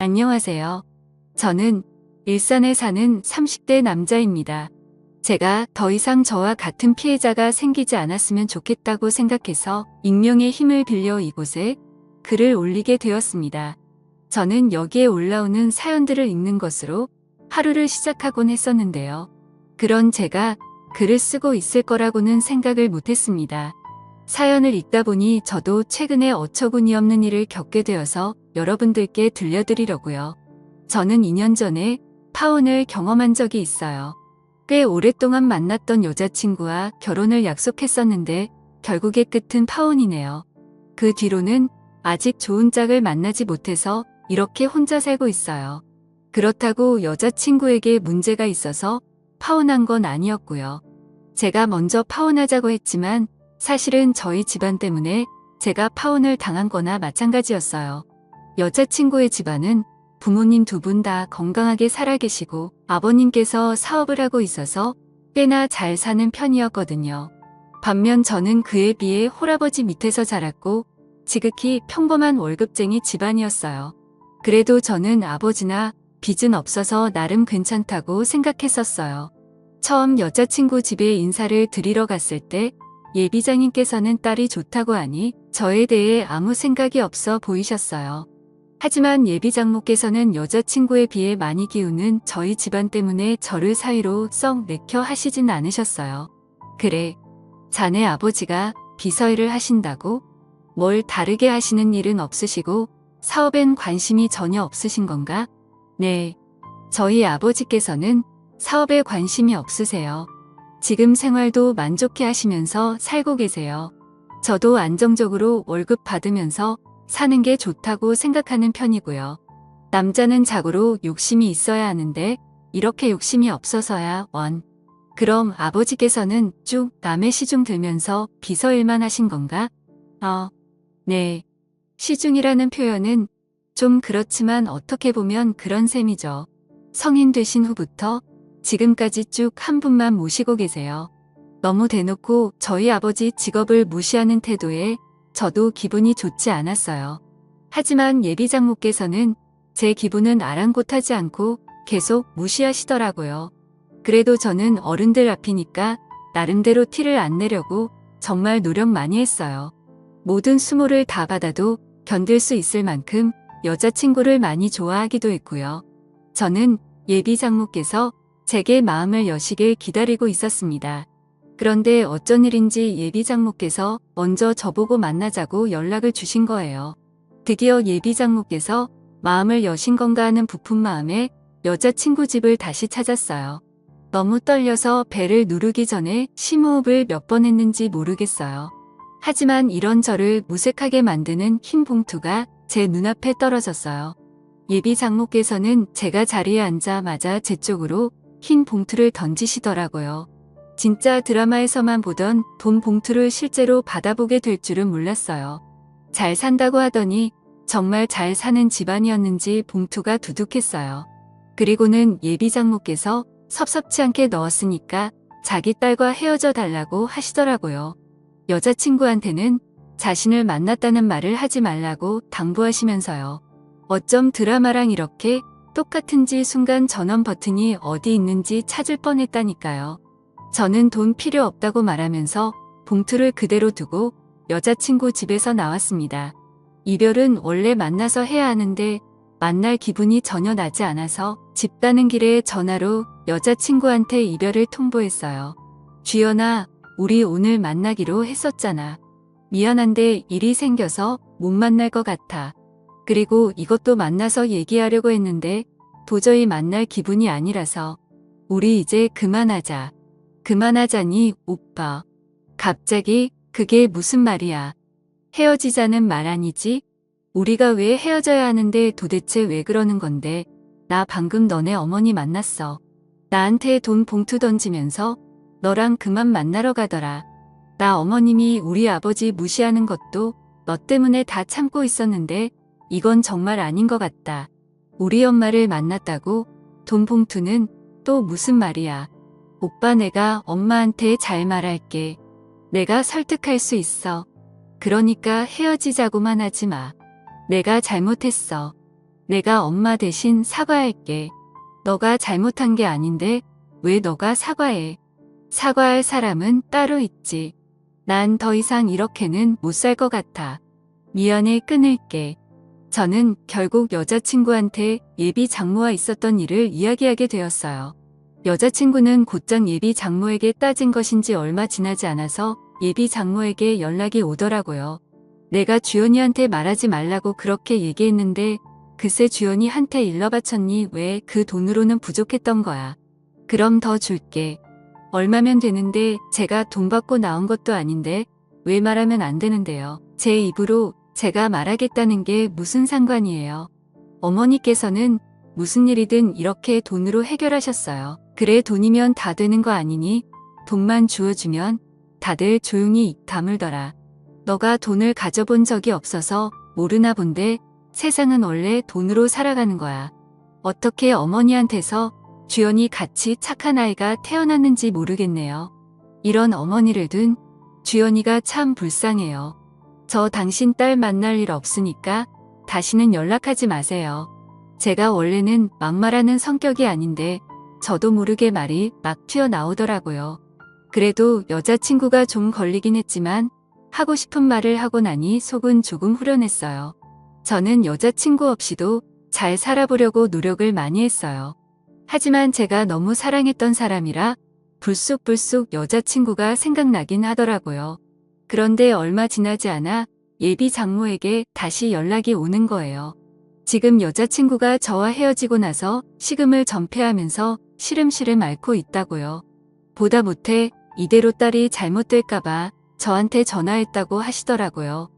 안녕하세요. 저는 일산에 사는 30대 남자입니다. 제가 더 이상 저와 같은 피해자가 생기지 않았으면 좋겠다고 생각해서 익명의 힘을 빌려 이곳에 글을 올리게 되었습니다. 저는 여기에 올라오는 사연들을 읽는 것으로 하루를 시작하곤 했었는데요. 그런 제가 글을 쓰고 있을 거라고는 생각을 못했습니다. 사연을 읽다 보니 저도 최근에 어처구니 없는 일을 겪게 되어서 여러분들께 들려드리려고요. 저는 2년 전에 파혼을 경험한 적이 있어요. 꽤 오랫동안 만났던 여자친구와 결혼을 약속했었는데 결국의 끝은 파혼이네요. 그 뒤로는 아직 좋은 짝을 만나지 못해서 이렇게 혼자 살고 있어요. 그렇다고 여자친구에게 문제가 있어서 파혼한 건 아니었고요. 제가 먼저 파혼하자고 했지만 사실은 저희 집안 때문에 제가 파혼을 당한 거나 마찬가지였어요. 여자친구의 집안은 부모님 두 분 다 건강하게 살아계시고 아버님께서 사업을 하고 있어서 꽤나 잘 사는 편이었거든요. 반면 저는 그에 비해 홀아버지 밑에서 자랐고 지극히 평범한 월급쟁이 집안이었어요. 그래도 저는 아버지나 빚은 없어서 나름 괜찮다고 생각했었어요. 처음 여자친구 집에 인사를 드리러 갔을 때 예비장님께서는 딸이 좋다고 하니 저에 대해 아무 생각이 없어 보이셨어요. 하지만 예비장모께서는 여자친구에 비해 많이 기우는 저희 집안 때문에 저를 사위로 썩 내켜 하시진 않으셨어요. 그래, 자네 아버지가 비서일을 하신다고? 뭘 다르게 하시는 일은 없으시고 사업엔 관심이 전혀 없으신 건가? 네, 저희 아버지께서는 사업에 관심이 없으세요. 지금 생활도 만족해 하시면서 살고 계세요. 저도 안정적으로 월급 받으면서 사는 게 좋다고 생각하는 편이고요. 남자는 자고로 욕심이 있어야 하는데 이렇게 욕심이 없어서야 원. 그럼 아버지께서는 쭉 남의 시중 들면서 비서일만 하신 건가? 네. 시중이라는 표현은 좀 그렇지만 어떻게 보면 그런 셈이죠. 성인 되신 후부터 지금까지 쭉 한 분만 모시고 계세요. 너무 대놓고 저희 아버지 직업을 무시하는 태도에 저도 기분이 좋지 않았어요. 하지만 예비장모께서는 제 기분은 아랑곳하지 않고 계속 무시하시더라고요. 그래도 저는 어른들 앞이니까 나름대로 티를 안 내려고 정말 노력 많이 했어요. 모든 수모를 다 받아도 견딜 수 있을 만큼 여자친구를 많이 좋아하기도 했고요. 저는 예비장모께서 제게 마음을 여시길 기다리고 있었습니다. 그런데 어쩐 일인지 예비장모께서 먼저 저보고 만나자고 연락을 주신 거예요. 드디어 예비장모께서 마음을 여신 건가 하는 부푼 마음에 여자친구 집을 다시 찾았어요. 너무 떨려서 배를 누르기 전에 심호흡을 몇 번 했는지 모르겠어요. 하지만 이런 저를 무색하게 만드는 흰 봉투가 제 눈앞에 떨어졌어요. 예비장모께서는 제가 자리에 앉자마자 제 쪽으로 흰 봉투를 던지시더라고요. 진짜 드라마에서만 보던 돈 봉투를 실제로 받아보게 될 줄은 몰랐어요. 잘 산다고 하더니 정말 잘 사는 집안이었는지 봉투가 두둑했어요. 그리고는 예비장모께서 섭섭치 않게 넣었으니까 자기 딸과 헤어져 달라고 하시더라고요. 여자친구한테는 자신을 만났다는 말을 하지 말라고 당부하시면서요. 어쩜 드라마랑 이렇게 똑같은지 순간 전원 버튼이 어디 있는지 찾을 뻔했다니까요. 저는 돈 필요 없다고 말하면서 봉투를 그대로 두고 여자친구 집에서 나왔습니다. 이별은 원래 만나서 해야 하는데 만날 기분이 전혀 나지 않아서 집 가는 길에 전화로 여자친구한테 이별을 통보했어요. 주연아, 우리 오늘 만나기로 했었잖아. 미안한데 일이 생겨서 못 만날 것 같아. 그리고 이것도 만나서 얘기하려고 했는데 도저히 만날 기분이 아니라서 우리 이제 그만하자. 그만하자니 오빠. 갑자기 그게 무슨 말이야. 헤어지자는 말 아니지? 우리가 왜 헤어져야 하는데 도대체 왜 그러는 건데. 나 방금 너네 어머니 만났어. 나한테 돈 봉투 던지면서 너랑 그만 만나러 가더라. 나 어머님이 우리 아버지 무시하는 것도 너 때문에 다 참고 있었는데 이건 정말 아닌 것 같다. 우리 엄마를 만났다고 돈 봉투는 또 무슨 말이야. 오빠 내가 엄마한테 잘 말할게. 내가 설득할 수 있어. 그러니까 헤어지자고만 하지 마. 내가 잘못했어. 내가 엄마 대신 사과할게. 너가 잘못한 게 아닌데 왜 너가 사과해? 사과할 사람은 따로 있지. 난 더 이상 이렇게는 못 살 것 같아. 미안해, 끊을게. 저는 결국 여자친구한테 예비 장모와 있었던 일을 이야기하게 되었어요. 여자친구는 곧장 예비 장모에게 따진 것인지 얼마 지나지 않아서 예비 장모에게 연락이 오더라고요. 내가 주연이한테 말하지 말라고 그렇게 얘기했는데 글쎄 주연이 한테 일러 바쳤니? 왜 그 돈으로는 부족했던 거야. 그럼 더 줄게. 얼마면 되는데 제가 돈 받고 나온 것도 아닌데 왜 말하면 안 되는데요. 제 입으로 제가 말하겠다는 게 무슨 상관이에요. 어머니께서는 무슨 일이든 이렇게 돈으로 해결하셨어요. 그래 돈이면 다 되는 거 아니니? 돈만 주어주면 다들 조용히 입 다물더라. 너가 돈을 가져본 적이 없어서 모르나 본데 세상은 원래 돈으로 살아가는 거야. 어떻게 어머니한테서 주연이 같이 착한 아이가 태어났는지 모르겠네요. 이런 어머니를 둔 주연이가 참 불쌍해요. 저 당신 딸 만날 일 없으니까 다시는 연락하지 마세요. 제가 원래는 막말하는 성격이 아닌데 저도 모르게 말이 막 튀어나오더라고요. 그래도 여자친구가 좀 걸리긴 했지만 하고 싶은 말을 하고 나니 속은 조금 후련했어요. 저는 여자친구 없이도 잘 살아보려고 노력을 많이 했어요. 하지만 제가 너무 사랑했던 사람이라 불쑥불쑥 여자친구가 생각나긴 하더라고요. 그런데 얼마 지나지 않아 예비 장모에게 다시 연락이 오는 거예요. 지금 여자친구가 저와 헤어지고 나서 식음을 전폐하면서 시름시름 앓고 있다고요. 보다 못해 이대로 딸이 잘못될까봐 저한테 전화했다고 하시더라고요.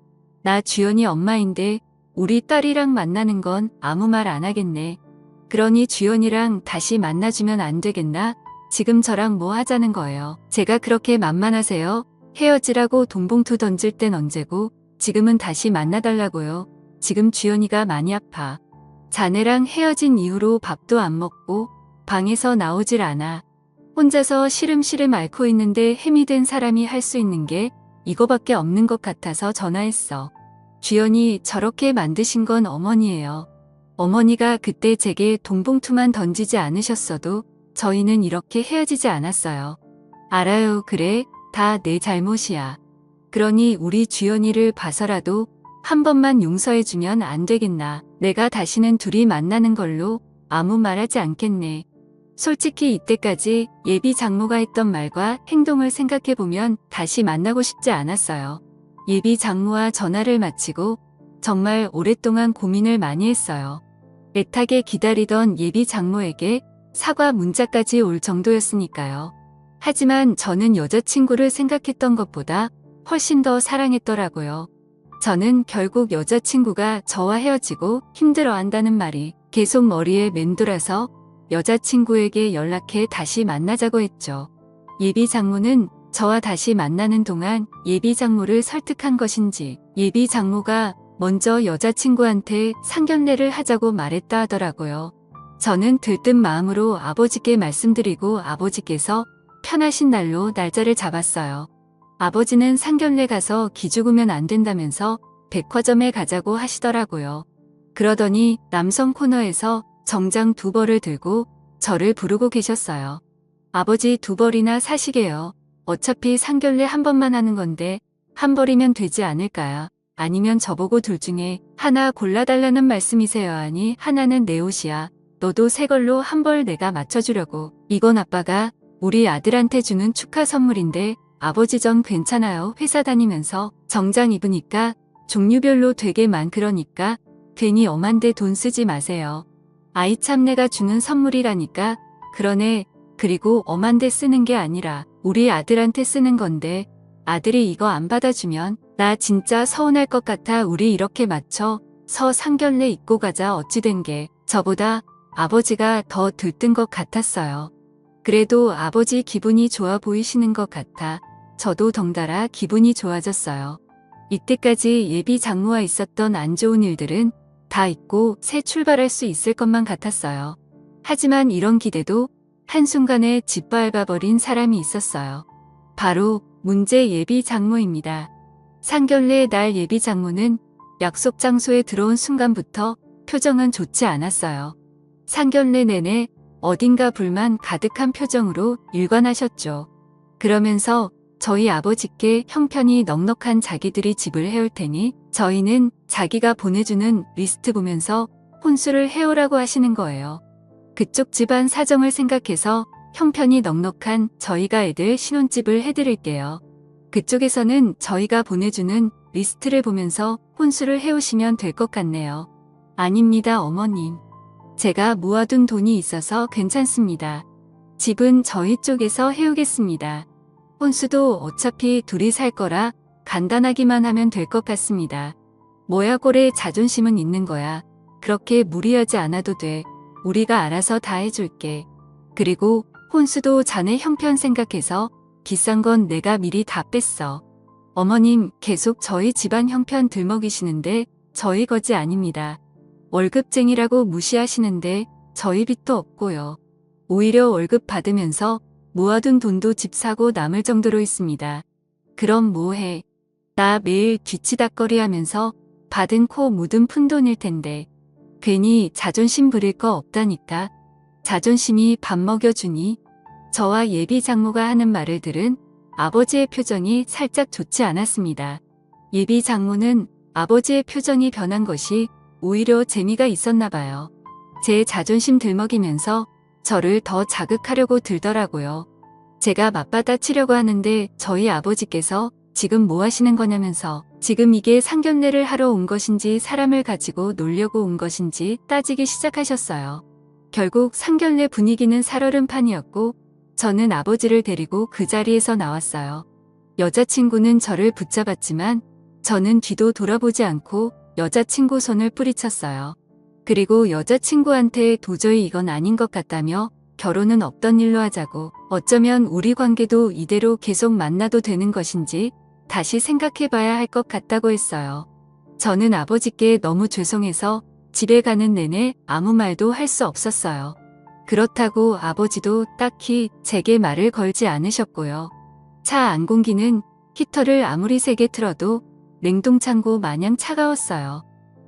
나 주연이 엄마인데 우리 딸이랑 만나는 건 아무 말 안 하겠네. 그러니 주연이랑 다시 만나주면 안 되겠나? 지금 저랑 뭐 하자는 거예요. 제가 그렇게 만만하세요? 헤어지라고 돈봉투 던질 땐 언제고 지금은 다시 만나달라고요. 지금 주연이가 많이 아파. 자네랑 헤어진 이후로 밥도 안 먹고 방에서 나오질 않아. 혼자서 시름시름 앓고 있는데 힘이 된 사람이 할 수 있는 게 이거밖에 없는 것 같아서 전화했어. 주연이 저렇게 만드신 건 어머니예요. 어머니가 그때 제게 돈봉투만 던지지 않으셨어도 저희는 이렇게 헤어지지 않았어요. 알아요. 그래. 다 내 잘못이야. 그러니 우리 주연이를 봐서라도 한 번만 용서해주면 안 되겠나. 내가 다시는 둘이 만나는 걸로 아무 말하지 않겠네. 솔직히 이때까지 예비 장모가 했던 말과 행동을 생각해보면 다시 만나고 싶지 않았어요. 예비 장모와 전화를 마치고 정말 오랫동안 고민을 많이 했어요. 애타게 기다리던 예비 장모에게 사과 문자까지 올 정도였으니까요. 하지만 저는 여자친구를 생각했던 것보다 훨씬 더 사랑했더라고요. 저는 결국 여자친구가 저와 헤어지고 힘들어한다는 말이 계속 머리에 맴돌아서 여자친구에게 연락해 다시 만나자고 했죠. 예비 장모는 저와 다시 만나는 동안 예비 장모를 설득한 것인지 예비 장모가 먼저 여자친구한테 상견례를 하자고 말했다 하더라고요. 저는 들뜬 마음으로 아버지께 말씀드리고 아버지께서 편하신 날로 날짜를 잡았어요. 아버지는 상견례 가서 기죽으면 안 된다면서 백화점에 가자고 하시더라고요. 그러더니 남성 코너에서 정장 2벌을 들고 저를 부르고 계셨어요. 아버지 2벌이나 사시게요. 어차피 상견례 한 번만 하는 건데 한 벌이면 되지 않을까요? 아니면 저보고 둘 중에 하나 골라달라는 말씀이세요? 아니 하나는 내 옷이야. 너도 새 걸로 한 벌 내가 맞춰주려고. 이건 아빠가 우리 아들한테 주는 축하 선물인데 아버지 전 괜찮아요. 회사 다니면서 정장 입으니까 종류별로 되게 그러니까 괜히 엄한데 돈 쓰지 마세요. 아이 참 내가 주는 선물이라니까. 그러네. 그리고 엄한데 쓰는 게 아니라 우리 아들한테 쓰는 건데 아들이 이거 안 받아주면 나 진짜 서운할 것 같아. 우리 이렇게 맞춰 서 상견례 입고 가자. 어찌 된 게 저보다 아버지가 더 들뜬 것 같았어요. 그래도 아버지 기분이 좋아 보이시는 것 같아 저도 덩달아 기분이 좋아졌어요. 이때까지 예비 장모와 있었던 안 좋은 일들은 다 잊고 새 출발할 수 있을 것만 같았어요. 하지만 이런 기대도 한순간에 짓밟아버린 사람이 있었어요. 바로 문제 예비 장모입니다. 상견례 날 예비 장모는 약속 장소에 들어온 순간부터 표정은 좋지 않았어요. 상견례 내내 어딘가 불만 가득한 표정으로 일관하셨죠. 그러면서 저희 아버지께 형편이 넉넉한 자기들이 집을 해올 테니 저희는 자기가 보내주는 리스트 보면서 혼수를 해오라고 하시는 거예요. 그쪽 집안 사정을 생각해서 형편이 넉넉한 저희가 애들 신혼집을 해드릴게요. 그쪽에서는 저희가 보내주는 리스트를 보면서 혼수를 해오시면 될 것 같네요. 아닙니다, 어머님. 제가 모아둔 돈이 있어서 괜찮습니다. 집은 저희 쪽에서 해오겠습니다. 혼수도 어차피 둘이 살 거라 간단하기만 하면 될 것 같습니다. 뭐야 고래 자존심은 있는 거야. 그렇게 무리하지 않아도 돼. 우리가 알아서 다 해줄게. 그리고 혼수도 자네 형편 생각해서 비싼 건 내가 미리 다 뺐어. 어머님 계속 저희 집안 형편 들먹이시는데 저희 거지 아닙니다. 월급쟁이라고 무시하시는데 저희 빚도 없고요. 오히려 월급 받으면서 모아둔 돈도 집 사고 남을 정도로 있습니다. 그럼 뭐해. 나 매일 뒤치다꺼리 하면서 받은 코 묻은 푼돈일 텐데. 괜히 자존심 부릴 거 없다니까. 자존심이 밥 먹여주니. 저와 예비 장모가 하는 말을 들은 아버지의 표정이 살짝 좋지 않았습니다. 예비 장모는 아버지의 표정이 변한 것이 오히려 재미가 있었나 봐요. 제 자존심 들먹이면서 저를 더 자극하려고 들더라고요. 제가 맞받아치려고 하는데 저희 아버지께서 지금 뭐 하시는 거냐면서 지금 이게 상견례를 하러 온 것인지 사람을 가지고 놀려고 온 것인지 따지기 시작하셨어요. 결국 상견례 분위기는 살얼음판이었고 저는 아버지를 데리고 그 자리에서 나왔어요. 여자친구는 저를 붙잡았지만 저는 뒤도 돌아보지 않고 여자친구 손을 뿌리쳤어요. 그리고 여자친구한테 도저히 이건 아닌 것 같다며 결혼은 없던 일로 하자고, 어쩌면 우리 관계도 이대로 계속 만나도 되는 것인지 다시 생각해봐야 할 것 같다고 했어요. 저는 아버지께 너무 죄송해서 집에 가는 내내 아무 말도 할 수 없었어요. 그렇다고 아버지도 딱히 제게 말을 걸지 않으셨고요. 차 안공기는 히터를 아무리 세게 틀어도 냉동창고 마냥 차가웠어요.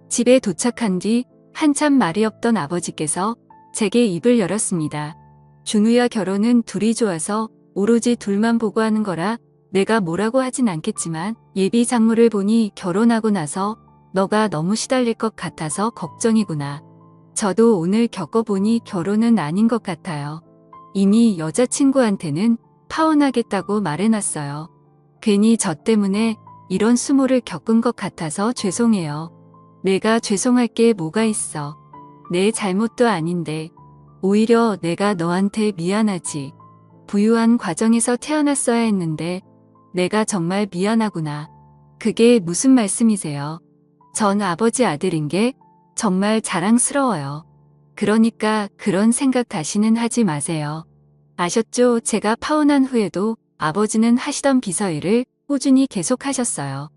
집에 도착한 뒤 한참 말이 없던 아버지께서 제게 입을 열었습니다. 준우야, 결혼은 둘이 좋아서 오로지 둘만 보고 하는 거라 내가 뭐라고 하진 않겠지만 예비 장모를 보니 결혼하고 나서 너가 너무 시달릴 것 같아서 걱정이구나. 저도 오늘 겪어보니 결혼은 아닌 것 같아요. 이미 여자친구한테는 파혼하겠다고 말해놨어요. 괜히 저 때문에 이런 수모를 겪은 것 같아서 죄송해요. 내가 죄송할 게 뭐가 있어. 내 잘못도 아닌데. 오히려 내가 너한테 미안하지. 부유한 과정에서 태어났어야 했는데 내가 정말 미안하구나. 그게 무슨 말씀이세요? 전 아버지 아들인 게 정말 자랑스러워요. 그러니까 그런 생각 다시는 하지 마세요. 아셨죠? 제가 파혼한 후에도 아버지는 하시던 비서일을 꾸준히 계속하셨어요.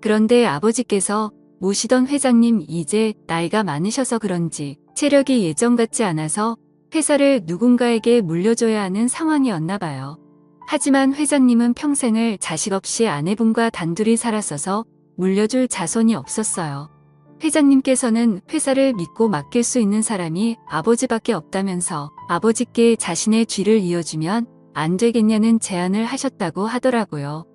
그런데 아버지께서 모시던 회장님 이제 나이가 많으셔서 그런지 체력이 예전 같지 않아서 회사를 누군가에게 물려줘야 하는 상황이었나 봐요. 하지만 회장님은 평생을 자식 없이 아내분과 단둘이 살았어서 물려줄 자손이 없었어요. 회장님께서는 회사를 믿고 맡길 수 있는 사람이 아버지밖에 없다면서 아버지께 자신의 뒤를 이어주면 안 되겠냐는 제안을 하셨다고 하더라고요.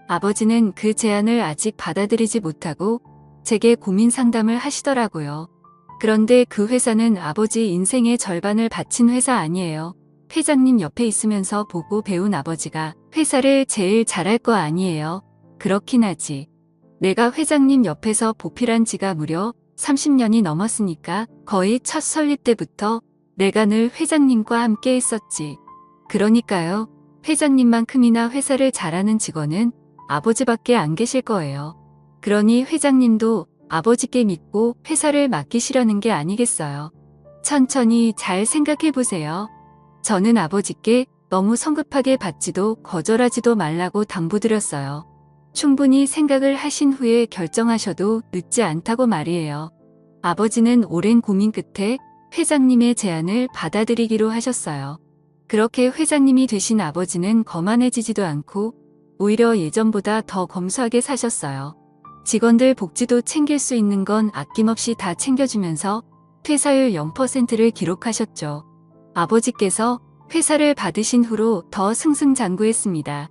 아버지는 그 제안을 아직 받아들이지 못하고 제게 고민 상담을 하시더라고요. 그런데 그 회사는 아버지 인생의 절반을 바친 회사 아니에요. 회장님 옆에 있으면서 보고 배운 아버지가 회사를 제일 잘할 거 아니에요. 그렇긴 하지. 내가 회장님 옆에서 보필한 지가 무려 30년이 넘었으니까 거의 첫 설립 때부터 내가 늘 회장님과 함께 했었지. 그러니까요. 회장님만큼이나 회사를 잘하는 직원은 아버지밖에 안 계실 거예요. 그러니 회장님도 아버지께 믿고 회사를 맡기시려는 게 아니겠어요. 천천히 잘 생각해 보세요. 저는 아버지께 너무 성급하게 받지도 거절하지도 말라고 당부드렸어요. 충분히 생각을 하신 후에 결정하셔도 늦지 않다고 말이에요. 아버지는 오랜 고민 끝에 회장님의 제안을 받아들이기로 하셨어요. 그렇게 회장님이 되신 아버지는 거만해지지도 않고 오히려 예전보다 더 검소하게 사셨어요. 직원들 복지도 챙길 수 있는 건 아낌없이 다 챙겨주면서 퇴사율 0%를 기록하셨죠. 아버지께서 회사를 받으신 후로 더 승승장구했습니다.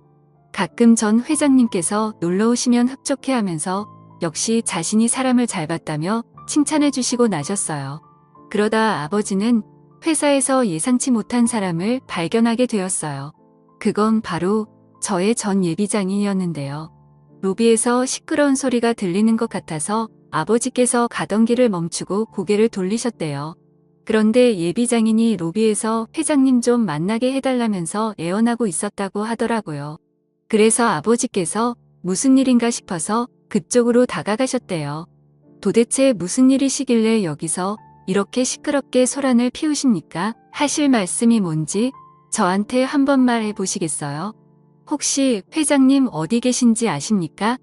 가끔 전 회장님께서 놀러 오시면 흡족해하면서 역시 자신이 사람을 잘 봤다며 칭찬해 주시고 나셨어요. 그러다 아버지는 회사에서 예상치 못한 사람을 발견하게 되었어요. 그건 바로 저의 전 예비장인이었는데요. 로비에서 시끄러운 소리가 들리는 것 같아서 아버지께서 가던 길을 멈추고 고개를 돌리셨대요. 그런데 예비장인이 로비에서 회장님 좀 만나게 해달라면서 애원하고 있었다고 하더라고요. 그래서 아버지께서 무슨 일인가 싶어서 그쪽으로 다가가셨대요. 도대체 무슨 일이시길래 여기서 이렇게 시끄럽게 소란을 피우십니까? 하실 말씀이 뭔지 저한테 한번 말해 보시겠어요? 혹시 회장님 어디 계신지 아십니까?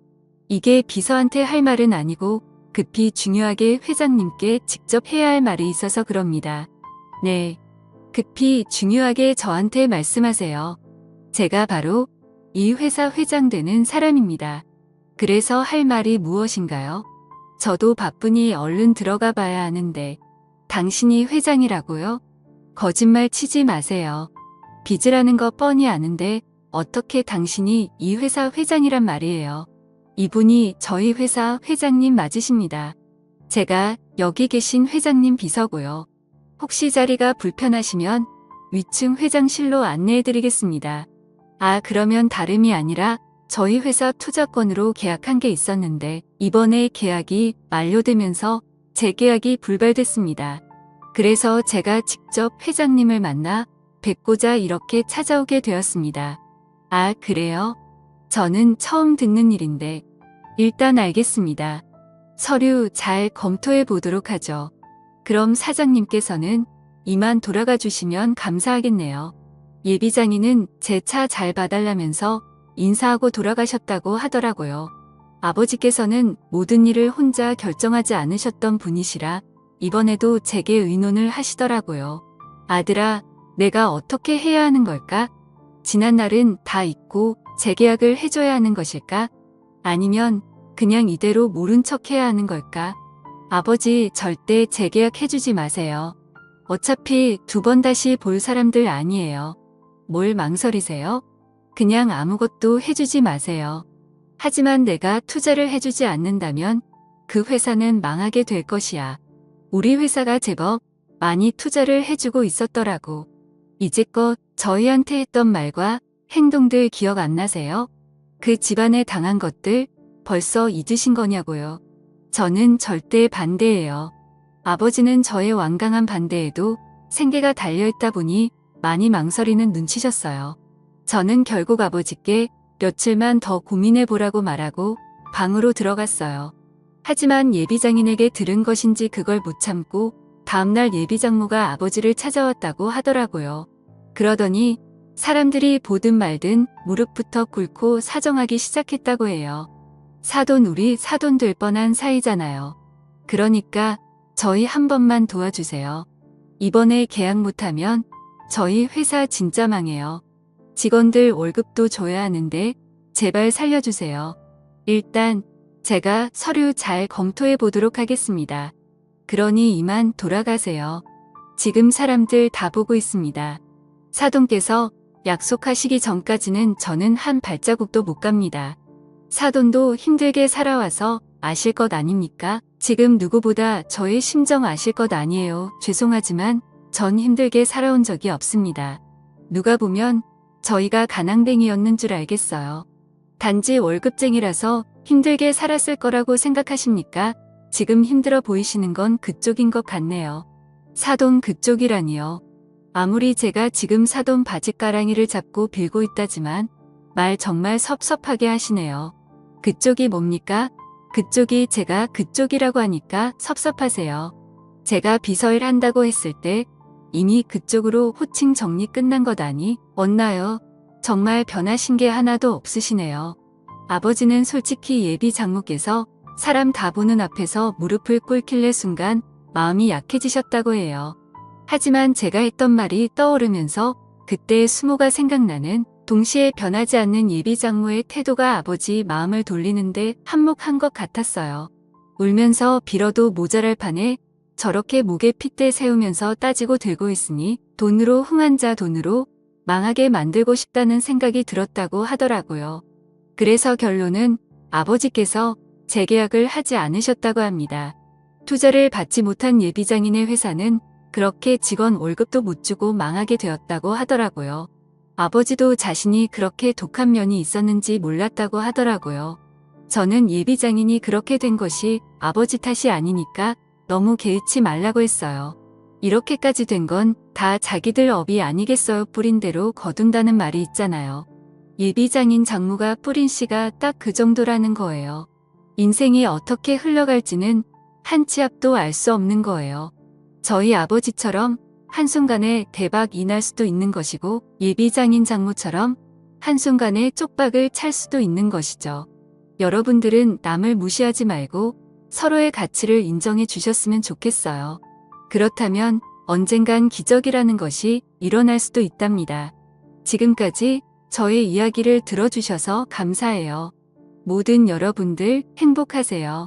이게 비서한테 할 말은 아니고 급히 중요하게 회장님께 직접 해야 할 말이 있어서 그럽니다. 네, 급히 중요하게 저한테 말씀하세요. 제가 바로 이 회사 회장 되는 사람입니다. 그래서 할 말이 무엇인가요? 저도 바쁘니 얼른 들어가 봐야 하는데 당신이 회장이라고요? 거짓말 치지 마세요. 빚으라는 거 뻔히 아는데 어떻게 당신이 이 회사 회장이란 말이에요. 이분이 저희 회사 회장님 맞으십니다. 제가 여기 계신 회장님 비서고요. 혹시 자리가 불편하시면 위층 회장실로 안내해드리겠습니다. 아, 그러면 다름이 아니라 저희 회사 투자권으로 계약한 게 있었는데 이번에 계약이 만료되면서 재계약이 불발됐습니다. 그래서 제가 직접 회장님을 만나 뵙고자 이렇게 찾아오게 되었습니다. 아, 그래요? 저는 처음 듣는 일인데 일단 알겠습니다. 서류 잘 검토해 보도록 하죠. 그럼 사장님께서는 이만 돌아가 주시면 감사하겠네요. 예비장인은 제 차 잘 봐달라면서 인사하고 돌아가셨다고 하더라고요. 아버지께서는 모든 일을 혼자 결정하지 않으셨던 분이시라 이번에도 제게 의논을 하시더라고요. 아들아, 내가 어떻게 해야 하는 걸까? 지난 날은 다 잊고 재계약을 해줘야 하는 것일까? 아니면 그냥 이대로 모른 척 해야 하는 걸까? 아버지, 절대 재계약 해주지 마세요. 어차피 두 번 다시 볼 사람들 아니에요. 뭘 망설이세요? 그냥 아무것도 해주지 마세요. 하지만 내가 투자를 해주지 않는다면 그 회사는 망하게 될 것이야. 우리 회사가 제법 많이 투자를 해주고 있었더라고. 이제껏 저희한테 했던 말과 행동들 기억 안 나세요? 그 집안에 당한 것들 벌써 잊으신 거냐고요. 저는 절대 반대예요. 아버지는 저의 완강한 반대에도 생계가 달려있다 보니 많이 망설이는 눈치셨어요. 저는 결국 아버지께 며칠만 더 고민해보라고 말하고 방으로 들어갔어요. 하지만 예비장인에게 들은 것인지 그걸 못 참고 다음날 예비장모가 아버지를 찾아왔다고 하더라고요. 그러더니 사람들이 보든 말든 무릎부터 꿇고 사정하기 시작했다고 해요. 사돈, 우리 사돈 될 뻔한 사이잖아요. 그러니까 저희 한 번만 도와주세요. 이번에 계약 못하면 저희 회사 진짜 망해요. 직원들 월급도 줘야 하는데 제발 살려주세요. 일단 제가 서류 잘 검토해 보도록 하겠습니다. 그러니 이만 돌아가세요. 지금 사람들 다 보고 있습니다. 사돈께서 약속하시기 전까지는 저는 한 발자국도 못 갑니다. 사돈도 힘들게 살아와서 아실 것 아닙니까? 지금 누구보다 저의 심정 아실 것 아니에요. 죄송하지만 전 힘들게 살아온 적이 없습니다. 누가 보면 저희가 가난뱅이였는 줄 알겠어요. 단지 월급쟁이라서 힘들게 살았을 거라고 생각하십니까? 지금 힘들어 보이시는 건 그쪽인 것 같네요. 사돈 그쪽이라니요. 아무리 제가 지금 사돈 바짓가랑이를 잡고 빌고 있다지만 말 정말 섭섭하게 하시네요. 그쪽이 뭡니까? 그쪽이 제가 그쪽이라고 하니까 섭섭하세요. 제가 비서일 한다고 했을 때 이미 그쪽으로 호칭 정리 끝난 것 아니? 없나요? 정말 변하신 게 하나도 없으시네요. 아버지는 솔직히 예비 장모께서 사람 다 보는 앞에서 무릎을 꿇길래 순간 마음이 약해지셨다고 해요. 하지만 제가 했던 말이 떠오르면서 그때의 수모가 생각나는 동시에 변하지 않는 예비 장모의 태도가 아버지 마음을 돌리는데 한몫한 것 같았어요. 울면서 빌어도 모자랄 판에 저렇게 목에 핏대 세우면서 따지고 들고 있으니 돈으로 흥한 자 돈으로 망하게 만들고 싶다는 생각이 들었다고 하더라고요. 그래서 결론은 아버지께서 재계약을 하지 않으셨다고 합니다. 투자를 받지 못한 예비장인의 회사는 그렇게 직원 월급도 못 주고 망하게 되었다고 하더라고요. 아버지도 자신이 그렇게 독한 면이 있었는지 몰랐다고 하더라고요. 저는 예비장인이 그렇게 된 것이 아버지 탓이 아니니까 너무 개의치 말라고 했어요. 이렇게까지 된 건 다 자기들 업이 아니겠어요. 뿌린 대로 거둔다는 말이 있잖아요. 예비장인 장모가 뿌린 씨가 딱 그 정도라는 거예요. 인생이 어떻게 흘러갈지는 한 치 앞도 알 수 없는 거예요. 저희 아버지처럼 한순간에 대박이 날 수도 있는 것이고 예비장인 장모처럼 한순간에 쪽박을 찰 수도 있는 것이죠. 여러분들은 남을 무시하지 말고 서로의 가치를 인정해 주셨으면 좋겠어요. 그렇다면 언젠간 기적이라는 것이 일어날 수도 있답니다. 지금까지 저의 이야기를 들어주셔서 감사해요. 모든 여러분들 행복하세요.